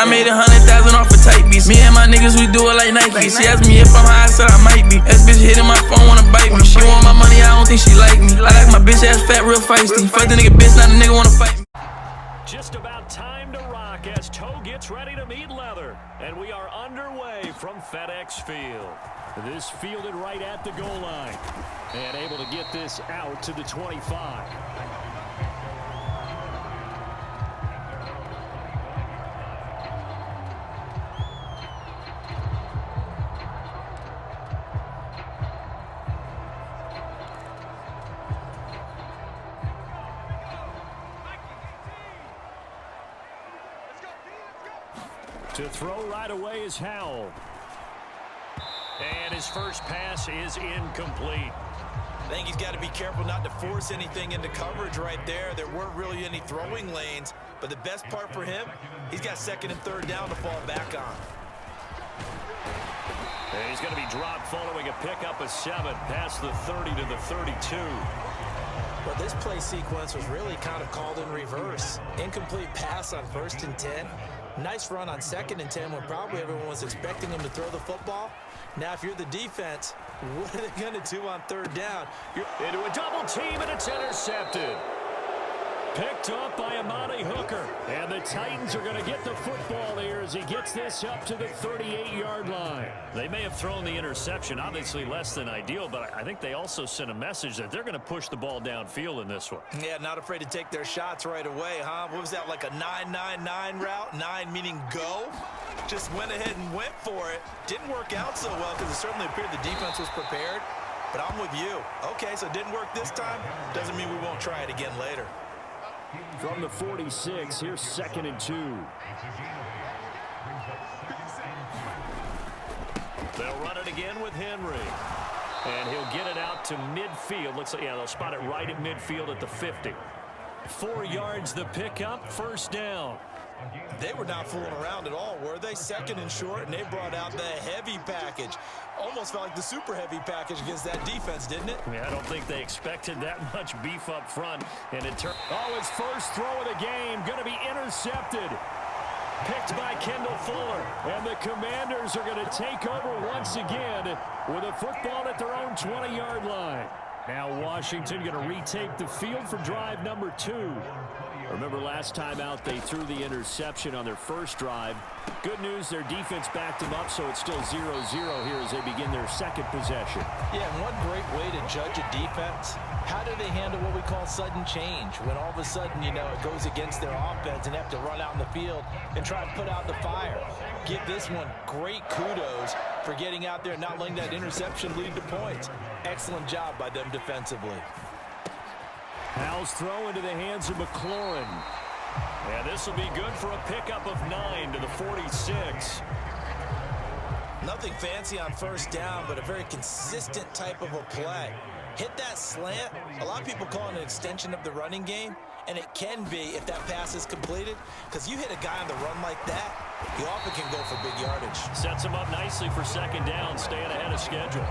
I made 100,000 off of type beats. Me and my niggas, we do it like Nike. She asked me if I'm high, I said I might be. That bitch hitting my phone, wanna bite me. She want my money, I don't think she like me. I like my bitch ass fat, real feisty. Fuck the nigga bitch, not a nigga wanna fight me. Just about time to rock as Toe gets ready to meet leather. And we are underway from FedEx Field. This fielded right at the goal line. And able to get this out to the 25. To throw right away is Howell. And his first pass is incomplete. I think he's got to be careful not to force anything into coverage right there. There weren't really any throwing lanes, but the best part for him, he's got second and third down to fall back on. And he's going to be dropped following a pickup of 7 past the 30 to the 32. Well, this play sequence was really kind of called in reverse. Incomplete pass on 1st and 10. Nice run on 2nd and 10 when probably everyone was expecting him to throw the football. Now, if you're the defense, what are they going to do on 3rd down? You're into a double team, and it's intercepted. Picked up by Amani Hooker. And the Titans are going to get the football here as he gets this up to the 38-yard line. They may have thrown the interception, obviously less than ideal, but I think they also sent a message that they're going to push the ball downfield in this one. Yeah, not afraid to take their shots right away, huh? What was that, like a 9-9-9 route? 9 meaning go? Just went ahead and went for it. Didn't work out so well because it certainly appeared the defense was prepared. But I'm with you. Okay, so it didn't work this time. Doesn't mean we won't try it again later. From the 46, here's 2nd and 2. They'll run it again with Henry. And he'll get it out to midfield. Looks like, yeah, they'll spot it right at midfield at the 50. 4 yards the pickup, 1st down. They were not fooling around at all, were they? 2nd and short, and they brought out the heavy package. Almost felt like the super heavy package against that defense, didn't it? Yeah, I don't think they expected that much beef up front. And it turned. Oh, his first throw of the game going to be intercepted. Picked by Kendall Fuller. And the Commanders are going to take over once again with a football at their own 20-yard line. Now Washington going to retake the field for drive number 2. Remember last time out they threw the interception on their first drive. Good news, their defense backed them up, so it's still 0-0 here as they begin their 2nd possession. Yeah, and one great way to judge a defense, how do they handle what we call sudden change? When all of a sudden, you know, it goes against their offense and they have to run out in the field and try and put out the fire. Give this one great kudos for getting out there and not letting that interception lead to points. Excellent job by them defensively. Howell's throw into the hands of McLaurin. And this will be good for a pickup of 9 to the 46. Nothing fancy on 1st down, but a very consistent type of a play. Hit that slant. A lot of people call it an extension of the running game, and it can be if that pass is completed, because you hit a guy on the run like that, he often can go for big yardage. Sets him up nicely for 2nd down, staying ahead of schedule.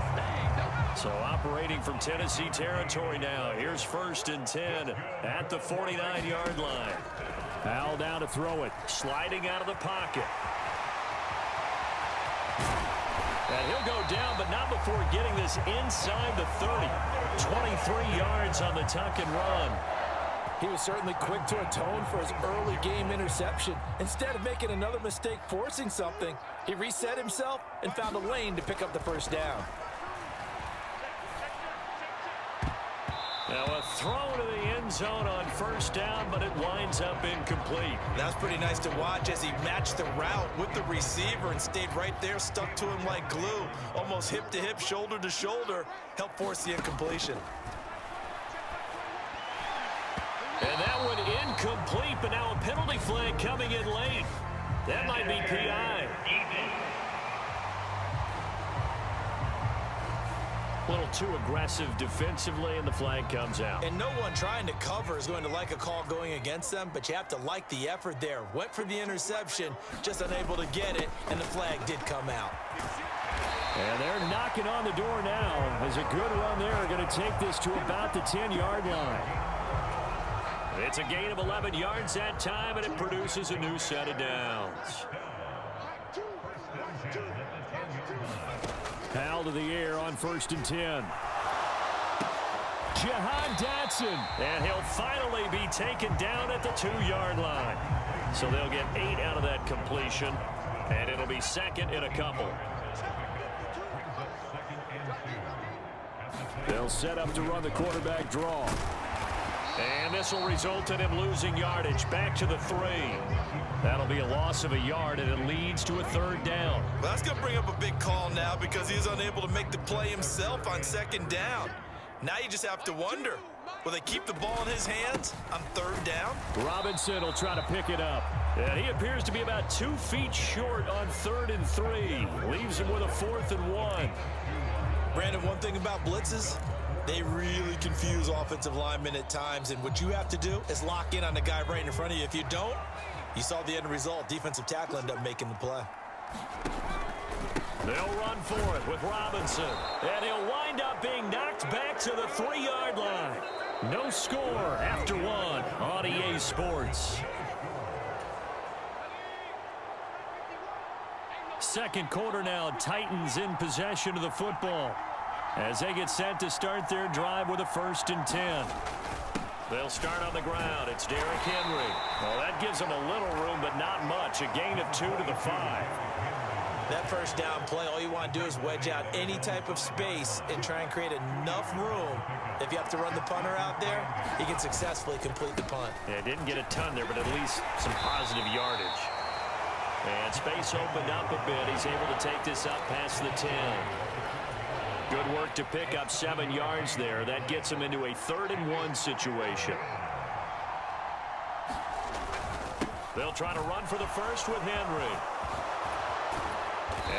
So operating from Tennessee territory now. Here's 1st and 10 at the 49-yard line. Howell down to throw it. Sliding out of the pocket. And he'll go down, but not before getting this inside the 30. 23 yards on the tuck and run. He was certainly quick to atone for his early game interception. Instead of making another mistake forcing something, he reset himself and found a lane to pick up the 1st down. Now a throw to the end zone on 1st down, but it winds up incomplete. That's pretty nice to watch as he matched the route with the receiver and stayed right there, stuck to him like glue, almost hip to hip, shoulder to shoulder, helped force the incompletion. And that one incomplete, but now a penalty flag coming in late. That might be PI. A little too aggressive defensively, and the flag comes out. And no one trying to cover is going to like a call going against them, but you have to like the effort there. Went for the interception, just unable to get it, and the flag did come out. And they're knocking on the door now as a good run there are going to take this to about the 10-yard line. It's a gain of 11 yards that time, and it produces a new set of downs. Powell to the air on 1st and 10. Jahan Dotson, and he'll finally be taken down at the 2-yard line. So they'll get 8 out of that completion, and it'll be 2nd and a couple. They'll set up to run the quarterback draw. And this will result in him losing yardage back to the 3. That'll be a loss of a yard, and it leads to a 3rd down. Well, that's going to bring up a big call now because he's unable to make the play himself on 2nd down. Now you just have to wonder, will they keep the ball in his hands on 3rd down? Robinson will try to pick it up. And he appears to be about 2 feet short on 3rd and 3. Leaves him with a 4th and 1. Brandon, one thing about blitzes, they really confuse offensive linemen at times, and what you have to do is lock in on the guy right in front of you. If you don't, you saw the end result. Defensive tackle ended up making the play. They'll run for it with Robinson, and he'll wind up being knocked back to the 3-yard line. No score after 1 on EA Sports. Second quarter now, Titans in possession of the football as they get set to start their drive with a 1st and 10. They'll start on the ground. It's Derrick Henry. Well, that gives them a little room, but not much. A gain of 2 to the 5. That 1st down play, all you want to do is wedge out any type of space and try and create enough room. If you have to run the punter out there, he can successfully complete the punt. Yeah, didn't get a ton there, but at least some positive yardage. And space opened up a bit. He's able to take this up past the 10. Good work to pick up 7 yards there. That gets him into a 3rd and 1 situation. They'll try to run for the first with Henry.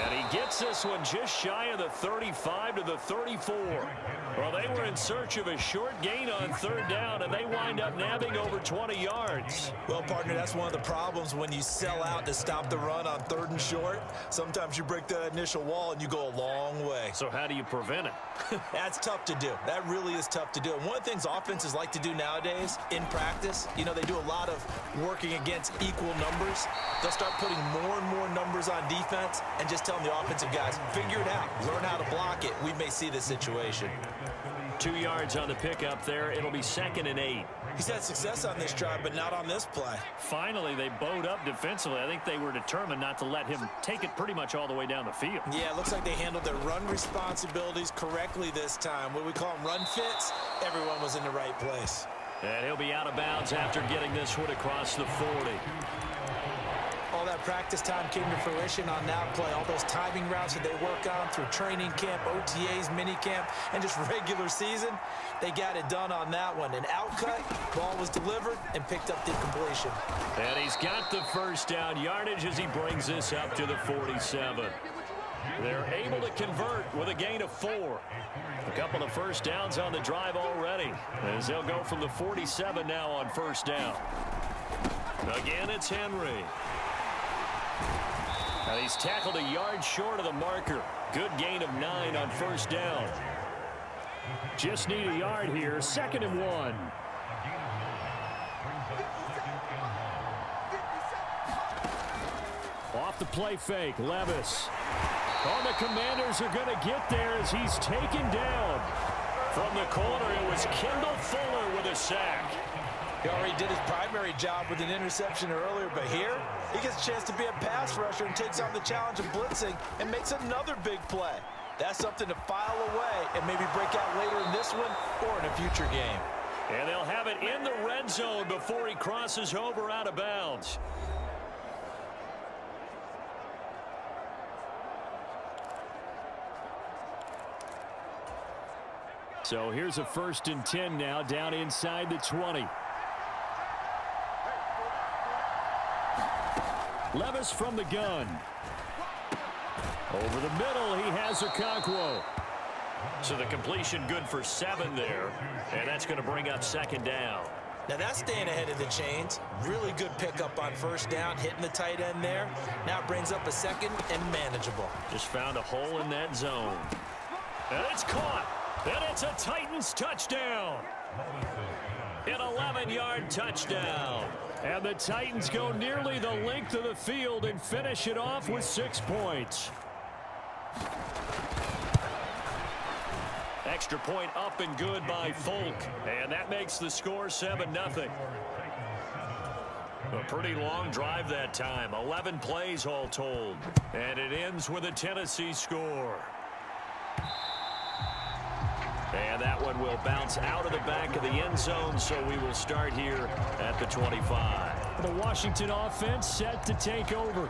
And he gets this one just shy of the 35 to the 34. Well, they were in search of a short gain on 3rd down, and they wind up nabbing over 20 yards. Well, partner, that's one of the problems when you sell out to stop the run on 3rd and short. Sometimes you break that initial wall and you go a long way. So how do you prevent it? That's tough to do. That really is tough to do. And one of the things offenses like to do nowadays in practice, you know, they do a lot of working against equal numbers. They'll start putting more and more numbers on defense and just telling the offensive guys, figure it out, learn how to block it. We may see this situation. 2 yards on the pickup there. It'll be 2nd and 8. He's had success on this drive, but not on this play. Finally, they bowed up defensively. I think they were determined not to let him take it pretty much all the way down the field. Yeah, it looks like they handled their run responsibilities correctly this time. What we call them run fits, everyone was in the right place. And he'll be out of bounds after getting this one across the 40. All that practice time came to fruition on that play. All those timing routes that they work on through training camp, OTAs, minicamp, and just regular season, they got it done on that one. An outcut, ball was delivered, and picked up the completion. And he's got the 1st down yardage as he brings this up to the 47. They're able to convert with a gain of 4. A couple of 1st downs on the drive already, as they'll go from the 47 now on 1st down. Again, it's Henry. And he's tackled a yard short of the marker. Good gain of 9 on 1st down. Just need a yard here. 2nd and 1. Off the play fake, Levis. Oh, the Commanders are going to get there as he's taken down. From the corner, it was Kendall Fuller with a sack. He already did his primary job with an interception earlier, but here he gets a chance to be a pass rusher and takes on the challenge of blitzing and makes another big play. That's something to file away and maybe break out later in this one or in a future game. And they'll have it in the red zone before he crosses over out of bounds. So here's a 1st and 10 now down inside the 20. Levis from the gun. Over the middle, he has Okonkwo. So the completion good for 7 there. And that's going to bring up 2nd down. Now that's staying ahead of the chains. Really good pickup on 1st down, hitting the tight end there. Now it brings up a 2nd and manageable. Just found a hole in that zone. And it's caught. And it's a Titans touchdown. An 11-yard touchdown. And the Titans go nearly the length of the field and finish it off with 6 points. Extra point up and good by Folk. And that makes the score 7-0. A pretty long drive that time. 11 plays all told. And it ends with a Tennessee score. And that one will bounce out of the back of the end zone, so we will start here at the 25. The Washington offense set to take over.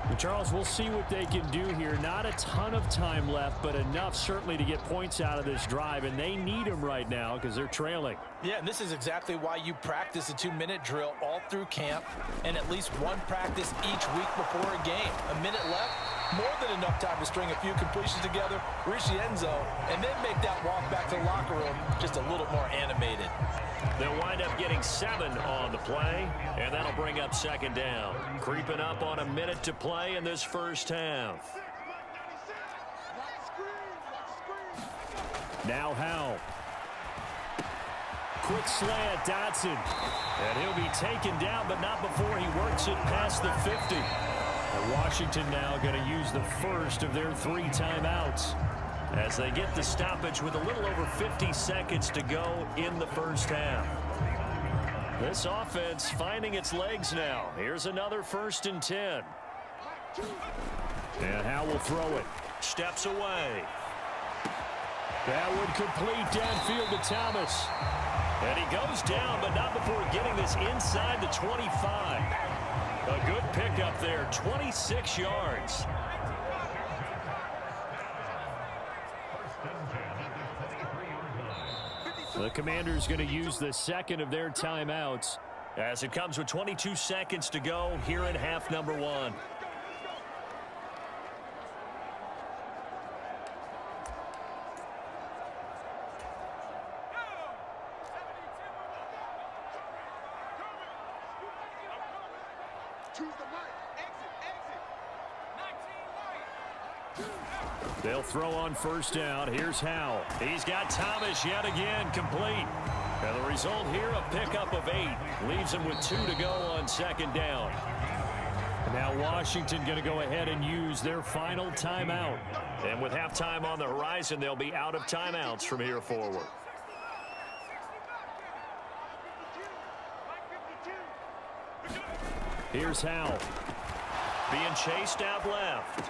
And Charles, we'll see what they can do here. Not a ton of time left, but enough certainly to get points out of this drive, and they need them right now because they're trailing. Yeah, and this is exactly why you practice a 2-minute drill all through camp and at least one practice each week before a game. A minute left, more than enough time to string a few completions together, reach the end zone, and then make that walk back to the locker room just a little more animated. They'll wind up getting 7 on the play, and that'll bring up second down. Creeping up on a minute to play in this first half. Now Howell. Quick slant, Dotson. And he'll be taken down, but not before he works it past the 50. And Washington now going to use the first of their 3 timeouts, as they get the stoppage with a little over 50 seconds to go in the first half. This offense finding its legs now. Here's another 1st and 10. And Howell will throw it. Steps away. That would complete downfield to Thomas. And he goes down, but not before getting this inside the 25. A good pickup there, 26 yards. The Commanders going to use the second of their timeouts, as it comes with 22 seconds to go here in half number 1. They'll throw on 1st down. Here's Howell. He's got Thomas yet again complete. And the result here, a pickup of 8. Leaves him with 2 to go on 2nd down. And now Washington going to go ahead and use their final timeout. And with halftime on the horizon, they'll be out of timeouts from here forward. Here's Howell. Being chased out left.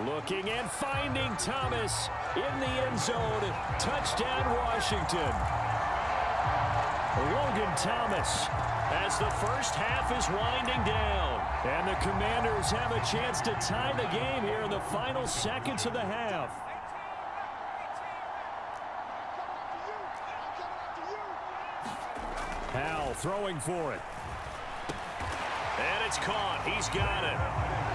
Looking and finding Thomas in the end zone. Touchdown, Washington. Logan Thomas, as the first half is winding down. And the Commanders have a chance to tie the game here in the final seconds of the half. Howell throwing for it. And it's caught. He's got it.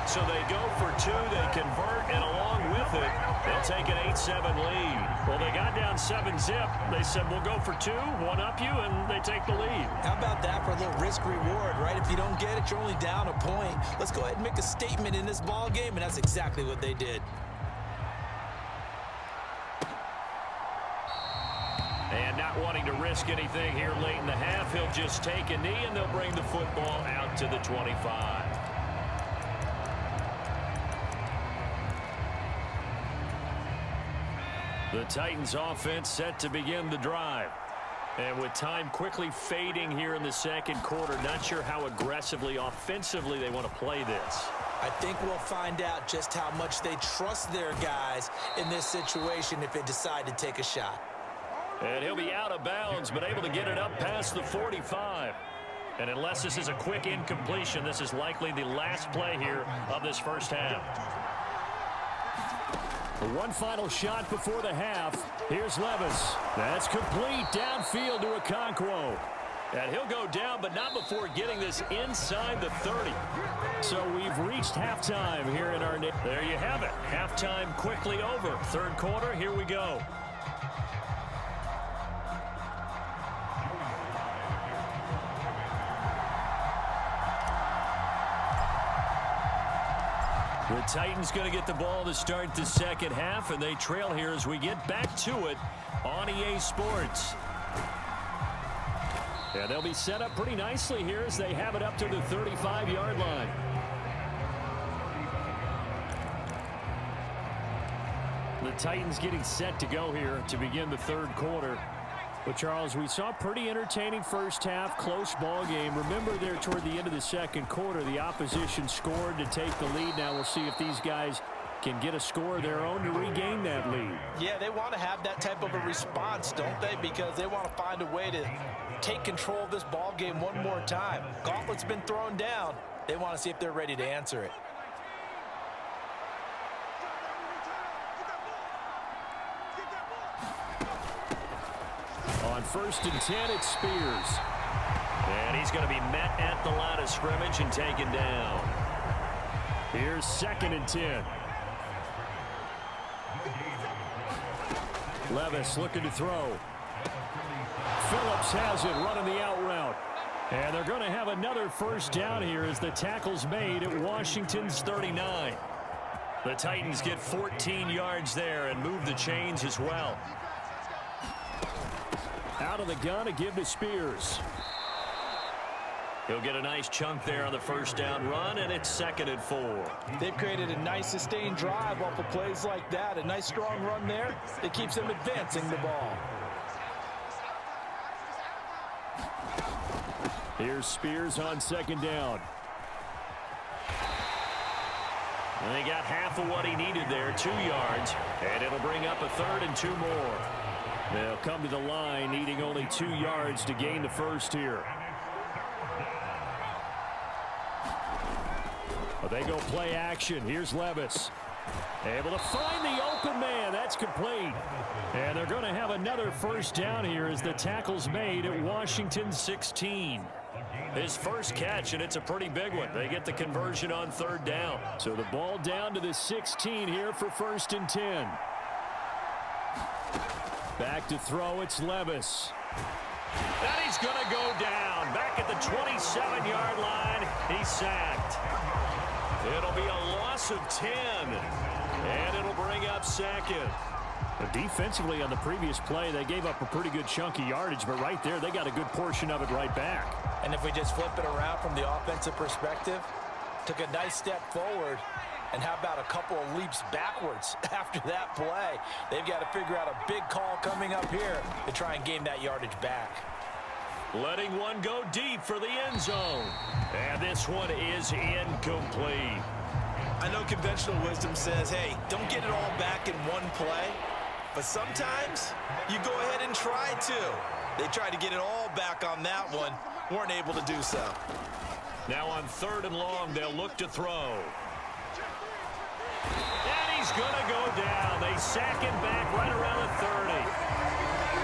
So they go for 2. They convert, and along with it, they'll take an 8-7 lead. Well, they got down 7-zip. They said, we'll go for 2, one-up you, and they take the lead. How about that for a little risk-reward, right? If you don't get it, you're only down a point. Let's go ahead and make a statement in this ball game, and that's exactly what they did. And not wanting to risk anything here late in the half, he'll just take a knee, and they'll bring the football out to the 25. The Titans offense set to begin the drive. And with time quickly fading here in the second quarter, not sure how aggressively, offensively they want to play this. I think we'll find out just how much they trust their guys in this situation if they decide to take a shot. And he'll be out of bounds, but able to get it up past the 45. And unless this is a quick incompletion, this is likely the last play here of this first half. One final shot before the half. Here's Levis. That's complete downfield to Okonkwo. And he'll go down, but not before getting this inside the 30. So we've reached halftime here in our... There you have it. Halftime quickly over. Third quarter, here we go. The Titans going to get the ball to start the second half, and they trail here as we get back to it on EA Sports. Yeah, they'll be set up pretty nicely here as they have it up to the 35-yard line. The Titans getting set to go here to begin the third quarter. But, Charles, we saw pretty entertaining first half, close ball game. Remember there toward the end of the second quarter, the opposition scored to take the lead. Now we'll see if these guys can get a score of their own to regain that lead. Yeah, they want to have that type of a response, don't they? Because they want to find a way to take control of this ball game one more time. Gauntlet's been thrown down. They want to see if they're ready to answer it. On 1st and 10, it's Spears. And he's going to be met at the line of scrimmage and taken down. Here's 2nd and 10. Levis looking to throw. Phillips has it running the out route. And they're going to have another first down here as the tackle's made at Washington's 39. The Titans get 14 yards there and move the chains as well. Out of the gun to give to Spears. He'll get a nice chunk there on the first down run, and it's 2nd and 4. They've created a nice sustained drive off of plays like that. A nice strong run there that keeps them advancing the ball. Here's Spears on 2nd down. And they got half of what he needed there, 2 yards. And it'll bring up a 3rd and 2 more. They'll come to the line needing only 2 yards to gain the first here. Well, they go play action. Here's Levis. Able to find the open man. That's complete. And they're going to have another first down here as the tackle's made at Washington 16. His first catch, and it's a pretty big one. They get the conversion on 3rd down. So the ball down to the 16 here for 1st and 10. Back to throw, it's Levis. And he's going to go down. Back at the 27-yard line, he's sacked. It'll be a loss of 10, and it'll bring up 2nd. But defensively on the previous play, they gave up a pretty good chunk of yardage, but right there, they got a good portion of it right back. And if we just flip it around from the offensive perspective, took a nice step forward, and how about a couple of leaps backwards after that play? They've got to figure out a big call coming up here to try and gain that yardage back. Letting one go deep for the end zone. And this one is incomplete. I know conventional wisdom says, hey, don't get it all back in one play. But sometimes you go ahead and try to. They tried to get it all back on that one. Weren't able to do so. Now on 3rd and long, they'll look to throw. And he's going to go down. They sack him back right around the 30.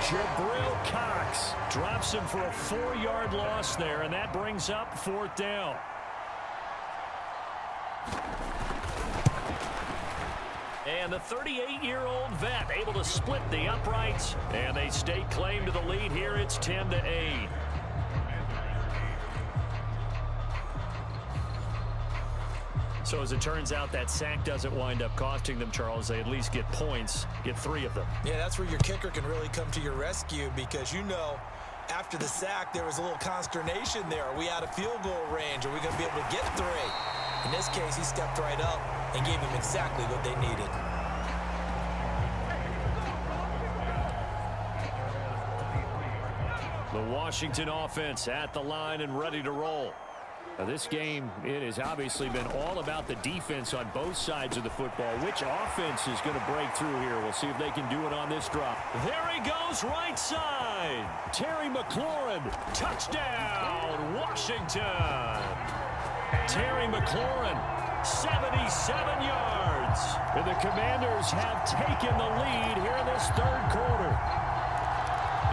Jabril Cox drops him for a 4-yard loss there, and that brings up 4th down. And the 38-year-old vet able to split the uprights, and they stake claim to the lead here. It's 10-8. So as it turns out, that sack doesn't wind up costing them, Charles. They at least get points, get 3 of them. Yeah, that's where your kicker can really come to your rescue because, you know, after the sack, there was a little consternation there. Are we out of field goal range? Are we going to be able to get 3? In this case, he stepped right up and gave them exactly what they needed. The Washington offense at the line and ready to roll. Now this game, it has obviously been all about the defense on both sides of the football. Which offense is going to break through here? We'll see if they can do it on this drop. There he goes, right side. Terry McLaurin, touchdown, Washington. Terry McLaurin, 77 yards. And the Commanders have taken the lead here in this third quarter.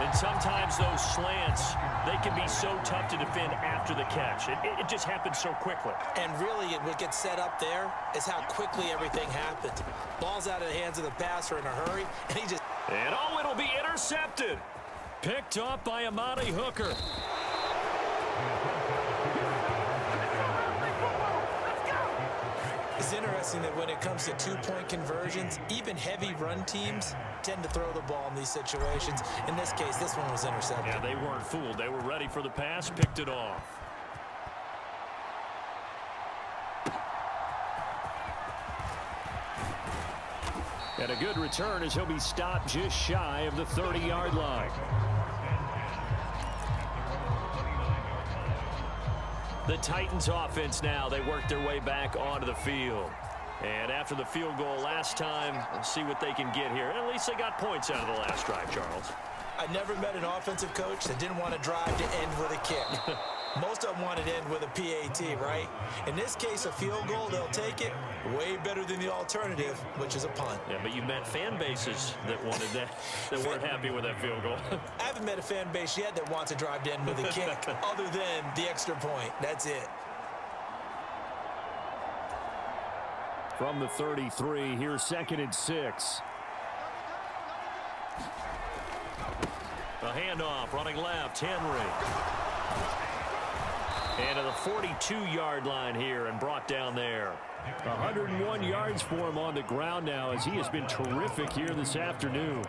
And sometimes those slants, they can be so tough to defend after the catch. It just happens so quickly. And really, what gets set up there is how quickly everything happens. Ball's out of the hands of the passer in a hurry, and he just... And oh, it'll be intercepted. Picked up by Amani Hooker. It's interesting that when it comes to two-point conversions, even heavy run teams tend to throw the ball in these situations. In this case, this one was intercepted. Yeah, they weren't fooled. They were ready for the pass, picked it off. And a good return as he'll be stopped just shy of the 30-yard line. The Titans offense now, they work their way back onto the field. And after the field goal last time, let's see what they can get here. At least they got points out of the last drive, Charles. I never met an offensive coach that didn't want to drive to end with a kick. Most of them wanted to end with a PAT, right? In this case, a field goal, they'll take it. Way better than the alternative, which is a punt. Yeah, but you met fan bases that wanted that, that weren't happy with that field goal. I haven't met a fan base yet that wants to drive to end with a kick, other than the extra point. That's it. From the 33, here's 2nd and 6. The handoff, running left, Henry. And to the 42-yard line here and brought down there. 101 yards for him on the ground now as he has been terrific here this afternoon.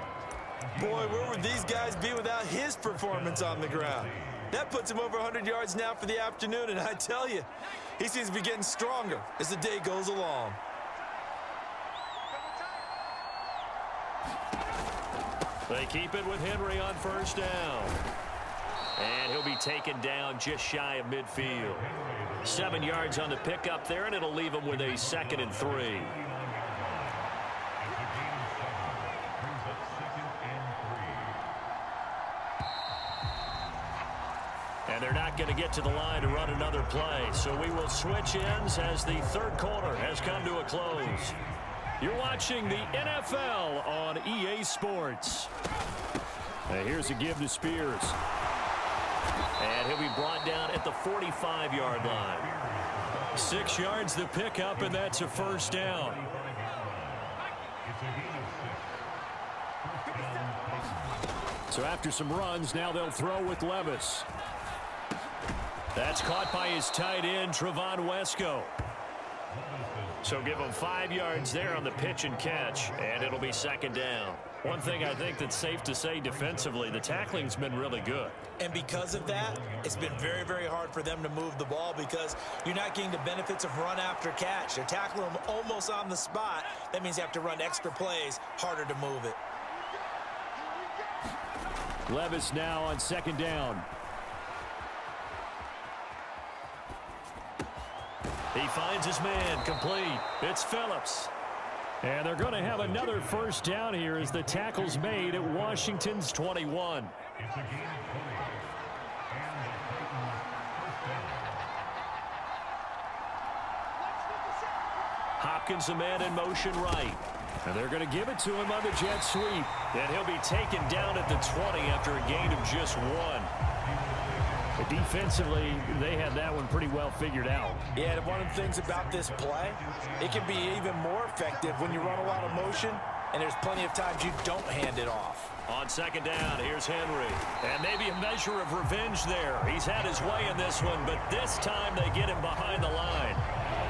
Boy, where would these guys be without his performance on the ground? That puts him over 100 yards now for the afternoon, and I tell you, he seems to be getting stronger as the day goes along. They keep it with Henry on first down. And he'll be taken down just shy of midfield. 7 yards on the pickup there, and it'll leave him with a 2nd and 3. And they're not going to get to the line to run another play. So we will switch ends as the third quarter has come to a close. You're watching the NFL on EA Sports. And here's a give to Spears. And he'll be brought down at the 45-yard line. 6 yards the pickup, and that's a first down. So after some runs, now they'll throw with Levis. That's caught by his tight end, Trevon Wesco. So give him 5 yards there on the pitch and catch, and it'll be 2nd down. One thing I think that's safe to say defensively, the tackling's been really good. And because of that, it's been very, very hard for them to move the ball because you're not getting the benefits of run after catch. They're tackling them almost on the spot. That means you have to run extra plays, harder to move it. Levis now on 2nd down. He finds his man, complete. It's Phillips. And they're going to have another first down here as the tackle's made at Washington's 21. Hopkins, a man in motion right. And they're going to give it to him on the jet sweep. And he'll be taken down at the 20 after a gain of just 1. But defensively, they had that one pretty well figured out. Yeah, and one of the things about this play, it can be even more effective when you run a lot of motion, and there's plenty of times you don't hand it off. On 2nd down, here's Henry. And maybe a measure of revenge there. He's had his way in this one, but this time they get him behind the line.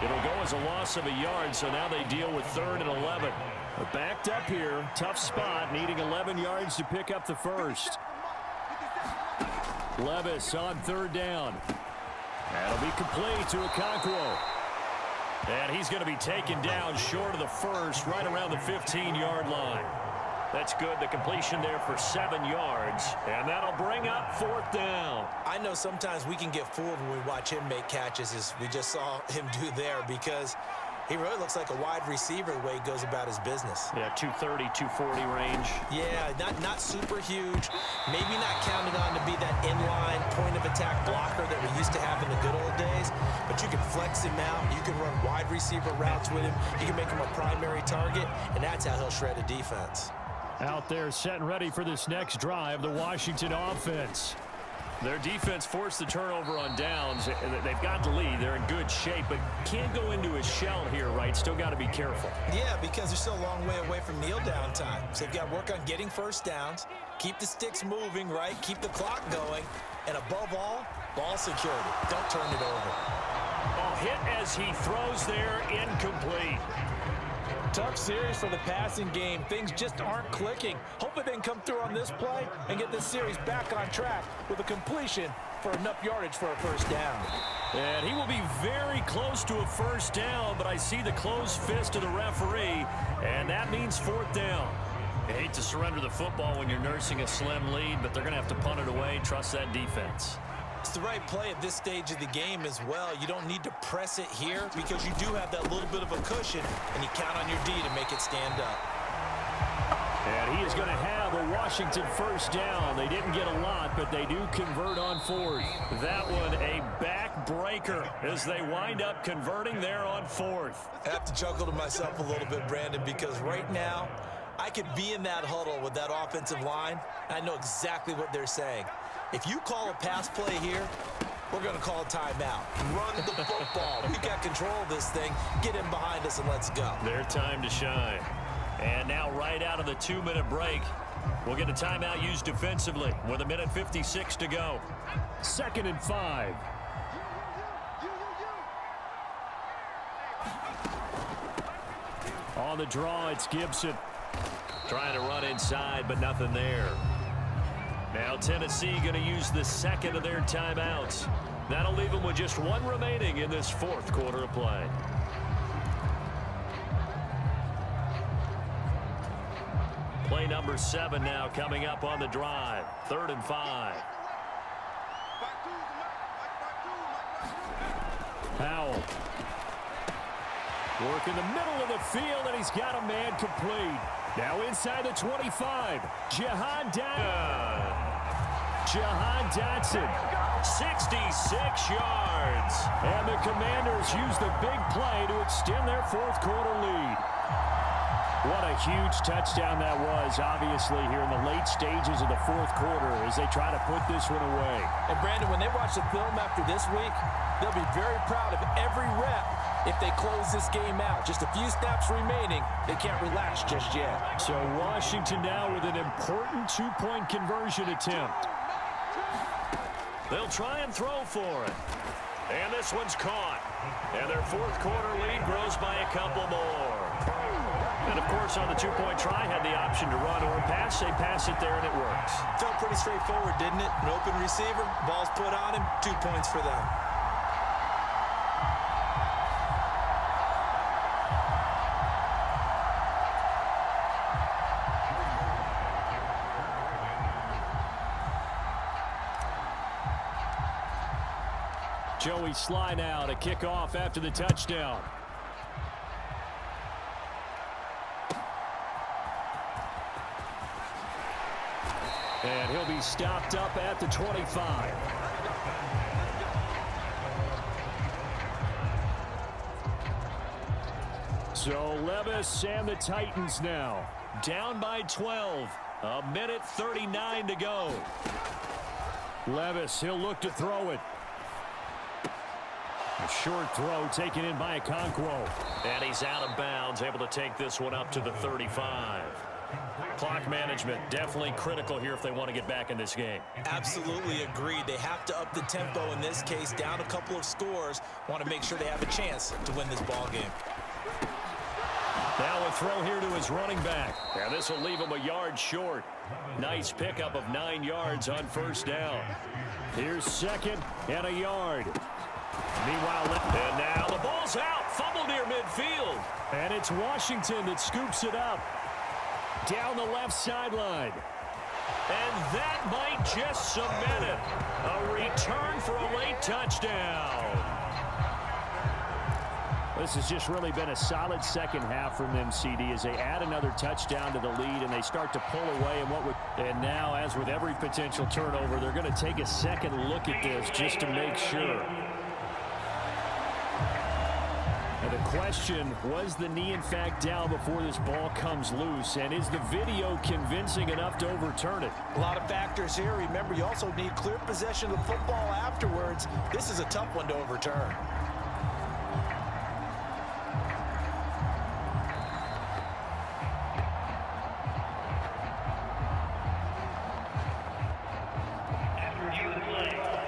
It'll go as a loss of a yard, so now they deal with 3rd and 11. They're backed up here, tough spot, needing 11 yards to pick up the first. Levis on 3rd down. That'll be complete to Okonkwo. And he's going to be taken down short of the first, right around the 15-yard line. That's good. The completion there for 7 yards. And that'll bring up 4th down. I know sometimes we can get fooled when we watch him make catches, as we just saw him do there, because he really looks like a wide receiver the way he goes about his business. Yeah, 230, 240 range. Yeah, not super huge. Maybe not counted on to be that inline point-of-attack blocker that we used to have in the good old days. But you can flex him out. You can run wide receiver routes with him. You can make him a primary target, and that's how he'll shred a defense. Out there set and ready for this next drive, the Washington offense. Their defense forced the turnover on downs. They've got the lead. They're in good shape, but can't go into a shell here, right? Still got to be careful. Yeah, because they're still a long way away from kneel down time. So they've got to work on getting first downs, keep the sticks moving, right? Keep the clock going, and above all, ball security. Don't turn it over. Oh, hit as he throws there, incomplete. Tough series for the passing game. Things just aren't clicking. Hopefully they can come through on this play and get this series back on track with a completion for enough yardage for a first down. And he will be very close to a first down, but I see the closed fist of the referee, and that means fourth down. You hate to surrender the football when you're nursing a slim lead, but they're going to have to punt it away. Trust that defense. It's the right play at this stage of the game as well. You don't need to press it here because you do have that little bit of a cushion, and you count on your D to make it stand up. And he is going to have a Washington first down. They didn't get a lot, but they do convert on fourth. That one a backbreaker as they wind up converting there on fourth. I have to chuckle to myself a little bit, Brandon, because right now I could be in that huddle with that offensive line. I know exactly what they're saying. If you call a pass play here, we're going to call a timeout. Run the football. We got control of this thing. Get in behind us and let's go. Their time to shine. And now right out of the 2-minute break, we'll get a timeout used defensively with 1:56 to go. 2nd and 5. On the draw, it's Gibson. Trying to run inside, but nothing there. Now Tennessee going to use the second of their timeouts. That'll leave them with just one remaining in this fourth quarter of play. Play number 7 now coming up on the drive. 3rd and 5. Powell. Work in the middle of the field, and he's got a man complete. Now inside the 25. Jahan Dotson. 66 yards. And the Commanders use the big play to extend their fourth quarter lead. What a huge touchdown that was, obviously, here in the late stages of the fourth quarter as they try to put this one away. And, Brandon, when they watch the film after this week, they'll be very proud of every rep if they close this game out. Just a few snaps remaining. They can't relax just yet. So Washington now with an important 2-point conversion attempt. They'll try and throw for it. And this one's caught. And their fourth quarter lead grows by a couple more. And, of course, on the 2-point try, had the option to run or pass. They pass it there, and it works. Felt pretty straightforward, didn't it? An open receiver, ball's put on him, 2 points for them. Joey Sly now to kick off after the touchdown. And he'll be stopped up at the 25. So Levis and the Titans now down by 12. 1:39 to go. Levis, he'll look to throw it. A short throw taken in by Okonkwo. And he's out of bounds, able to take this one up to the 35. Clock management definitely critical here if they want to get back in this game. Absolutely agreed. They have to up the tempo in this case, down a couple of scores. Want to make sure they have a chance to win this ball game. Now a throw here to his running back. And this will leave him a yard short. Nice pickup of 9 yards on first down. Here's 2nd and a yard. Meanwhile, and now the ball's out. Fumble near midfield. And it's Washington that scoops it up. Down the left sideline. And that might just cement it. A return for a late touchdown. This has just really been a solid second half from them, CD, as they add another touchdown to the lead and they start to pull away. And now, as with every potential turnover, they're going to take a second look at this just to make sure. And the question, was the knee in fact down before this ball comes loose? And is the video convincing enough to overturn it? A lot of factors here. Remember, you also need clear possession of the football afterwards. This is a tough one to overturn.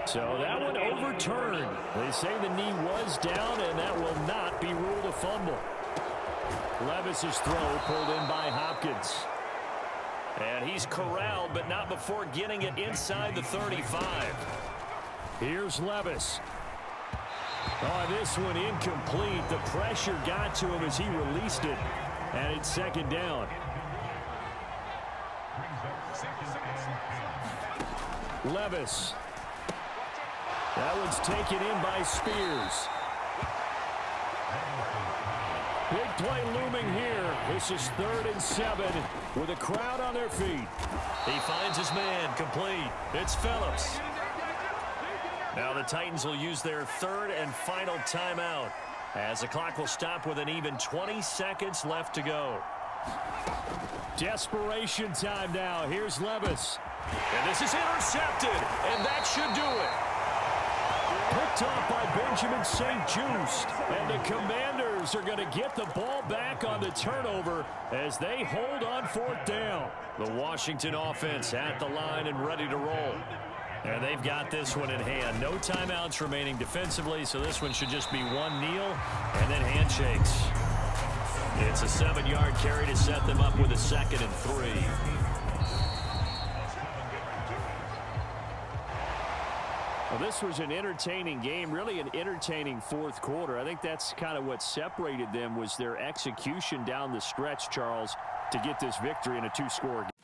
So that one overturned. return. They say the knee was down, and that will not be ruled a fumble. Levis's throw pulled in by Hopkins. And he's corralled, but not before getting it inside the 35. Here's Levis. Oh, this one incomplete. The pressure got to him as he released it. And it's second down. Levis. That one's taken in by Spears. Big play looming here. This is 3rd and 7 with a crowd on their feet. He finds his man, complete. It's Phillips. Now the Titans will use their 3rd and final timeout as the clock will stop with an even 20 seconds left to go. Desperation time now. Here's Levis. And this is intercepted, and that should do it. Picked off by Benjamin St-Juste. And the Commanders are going to get the ball back on the turnover as they hold on 4th down. The Washington offense at the line and ready to roll. And they've got this one in hand. No timeouts remaining defensively, so this one should just be one kneel and then handshakes. It's a 7-yard carry to set them up with a 2nd and 3. Well, this was an entertaining game, really an entertaining 4th quarter. I think that's kind of what separated them was their execution down the stretch, Charles, to get this victory in a 2-score game.